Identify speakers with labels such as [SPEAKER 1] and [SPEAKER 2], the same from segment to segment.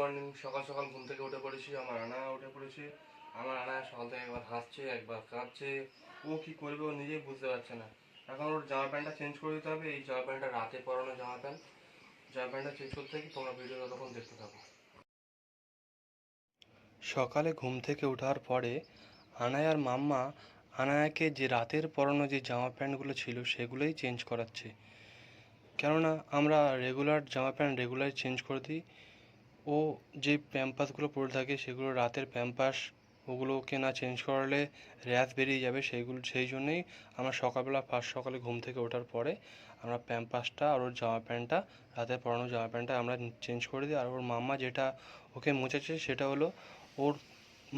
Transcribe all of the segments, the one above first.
[SPEAKER 1] Morning. সকাল সকাল ঘুম থেকে উঠে পড়েছি, আমার আনা উঠে পড়েছে। আমার আনা সকাল থেকে একবার হাসছে একবার কাঁদছে। ও কি করবে ও নিজেই বুঝতে পারছে না। এখন ওর জামা প্যান্টটা চেঞ্জ করে দিতে হবে। এই জামা প্যান্টটা রাতে পরানো জামা প্যান্ট। জামা প্যান্টটা চেঞ্জ করতে থাকি, তোমরা ভিডিও ততক্ষণ দেখতে থাকো। সকালে ঘুম থেকে ওঠার পরে আনায়ার মাম্মা আনায়াকে যে রাতের পরানো যে জামা প্যান্টগুলো ছিল সেগুলোই চেঞ্জ করাচ্ছে। কেননা আমরা রেগুলার জামা প্যান্ট রেগুলার চেঞ্জ করে দিই। ও যে প্যাম্পাসগুলো পরে থাকে সেগুলো রাতের প্যাম্পাস, ওগুলোকে না চেঞ্জ করালে র্যাশ বেরিয়ে যাবে। সেই জন্যেই আমরা সকালবেলা ফার্স্ট সকালে ঘুম থেকে ওঠার পরে আমরা প্যাম্পাসটা আর ওর জামা প্যান্টটা, রাতে পরানো জামা প্যান্টটা আমরা চেঞ্জ করে দিই। আর ওর মাম্মা যেটা ওকে মোচাচ্ছে সেটা হলো ওর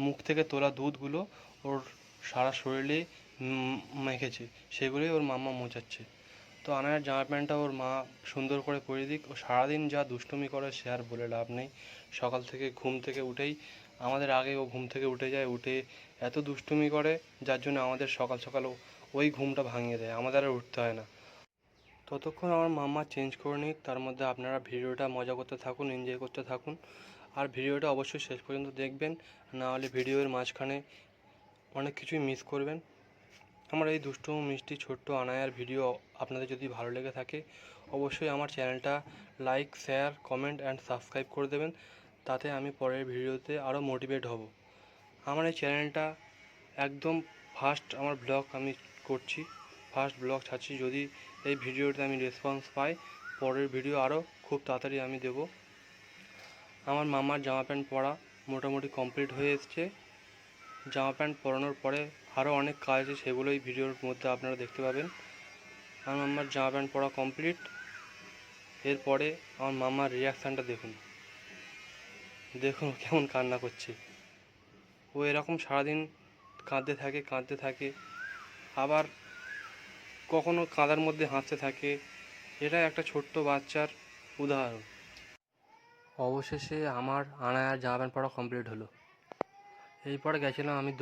[SPEAKER 1] মুখ থেকে তোলা দুধগুলো ওর সারা শরীরে মেখেছে, সেগুলোই ওর মাম্মা মোচাচ্ছে। তো আনায়ার জামা প্যান্টটা ওর মা সুন্দর করে পরিয়ে দিক। ও সারাদিন যা দুষ্টুমি করে সে আর বলে লাভ নেই। সকাল থেকে ঘুম থেকে উঠেই আমাদের আগে ও ঘুম থেকে উঠে যায়, উঠে এত দুষ্টুমি করে যার জন্য আমাদের সকাল সকাল ওই ঘুমটা ভাঙিয়ে দেয়, আমাদের আর উঠতে হয় না। ততক্ষণ আমার মাম্মা চেঞ্জ করে নিক, তার মধ্যে আপনারা ভিডিওটা মজা করতে থাকুন, এনজয় করতে থাকুন। আর ভিডিওটা অবশ্যই শেষ পর্যন্ত দেখবেন, না হলে ভিডিওর মাঝখানে অনেক কিছুই মিস করবেন। আমার এই দুষ্টু মিষ্টি ছোট্ট আনায়ার ভিডিও আপনাদের যদি ভালো লেগে থাকে অবশ্যই আমার চ্যানেলটা like, share, comment and subscribe করে দেবেন। তাতে আমি পরের ভিডিওতে আরও মোটিভেট হব। আমার এই চ্যানেলটা একদম ফার্স্ট আমার ব্লগ আমি করছি, ফার্স্ট ব্লগ ছাড়ছি। যদি এই ভিডিওতে আমি রেসপন্স পাই পরের ভিডিও আরও খুব তাড়াতাড়ি আমি দেব। আমার মামার জামা প্যান্ট পরা মোটামুটি কমপ্লিট হয়ে এসছে। জামা প্যান্ট পরানোর পরে আরও অনেক কাজ আছে, সেগুলো এই ভিডিওর মধ্যে আপনারা দেখতে পাবেন। আমার মাম্মার জামা প্যান্ট পরা কমপ্লিট। এরপরে আমার মাম্মার রিয়াকশানটা দেখুন, দেখুন কেমন কান্না করছে। ও এরকম সারাদিন কাঁদতে থাকে, আবার কখনো কাঁদার মধ্যে হাসতে থাকে। এটা একটা ছোট্ট বাচ্চার উদাহরণ। অবশেষে আমার আনায়ার জামা প্যান্ট পরা কমপ্লিট হলো। এরপরে গেছিলাম আমি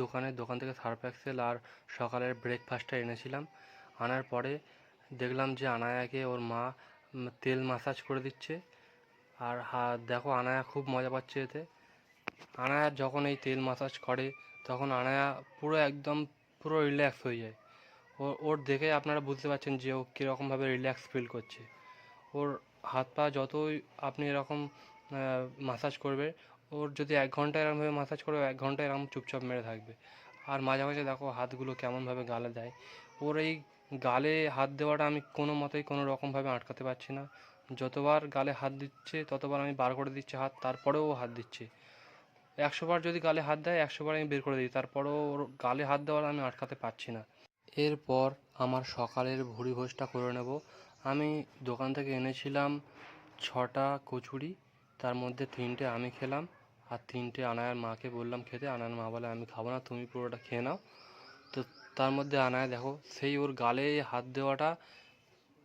[SPEAKER 1] দোকান থেকে সার্ফ এক্সেল আর সকালের ব্রেকফাস্টটা এনেছিলাম। আনার পরে দেখলাম যে আনায়াকে ওর মা তেল মাসাজ করে দিচ্ছে। আর দেখো আনায়া খুব মজা পাচ্ছে এতে। আনায়া যখন এই তেল মাসাজ করে তখন আনায়া পুরো রিল্যাক্স হয়ে যায়। ওর দেখে আপনারা বুঝতে পারছেন যে ও কীরকমভাবে রিল্যাক্স ফিল করছে। ওর হাত পা যতই আপনি এরকম মাসাজ করবে, ওর যদি 1 ঘন্টা এরকমভাবে মাসাজ করে 1 ঘন্টা এরকম চুপচাপ মেরে থাকবে। আর মাঝে মাঝে দেখো হাতগুলো কেমনভাবে গালে দেয়। ওর এই গালে হাত দেওয়াটা আমি কোনো মতেই কোনো রকমভাবে আটকাতে পারছি না। যতবার গালে হাত দিচ্ছে ততবার আমি বার করে দিচ্ছি হাত, তারপরেও ও হাত দিচ্ছে। 100 বার যদি গালে হাত দেয় 100 বার আমি বের করে দিই, তারপরেও ওর গালে হাত দেওয়াটা আমি আটকাতে পারছি না। এরপর আমার সকালের ভুরিভোজটা করে নেব। আমি দোকান থেকে এনেছিলাম 6টা কচুরি, তার মধ্যে 3টে আমি খেলাম আর 3টে আনায়ার মাকে বললাম খেতে। আনায়ার মা বলে আমি খাবো না, তুমি পুরোটা খেয়ে নাও। তো তার মধ্যে আনায়া দেখো সেই ওর গালে হাত দেওয়াটা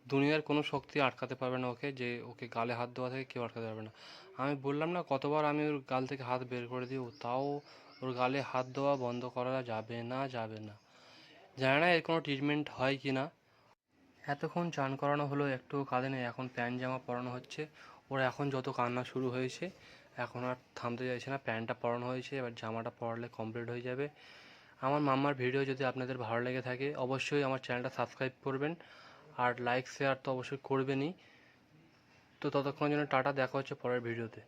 [SPEAKER 1] দুনিয়ার কোনো শক্তি আটকাতে পারবে না ওকে, যে ওকে গালে হাত দেওয়া থেকে কেউ আটকাতে পারবে না। আমি বললাম না কতবার আমি ওর গাল থেকে হাত বের করে দিই, তাও ওর গালে হাত দেওয়া বন্ধ করা যাবে না। জানি না এর কোনো ট্রিটমেন্ট হয় কি না। এতক্ষণ চান করানো হলো, একটুও কাঁদেনি। এখন প্যান্ট জামা পরানো হচ্ছে। ওর এখন যত কান্না শুরু হয়েছে, এখন আর থামতে চাইছে না। প্যান্টটা পরানো হয়েছে, এবার জামাটা পরালে কমপ্লিট হয়ে যাবে। আমার মাম্মার ভিডিও যদি আপনাদের ভালো লেগে থাকে অবশ্যই আমার চ্যানেলটা সাবস্ক্রাইব করবেন আর লাইক শেয়ার তো অবশ্যই করবেনই। তো ততক্ষণের জন্য টাটা, দেখা হচ্ছে পরের ভিডিওতে।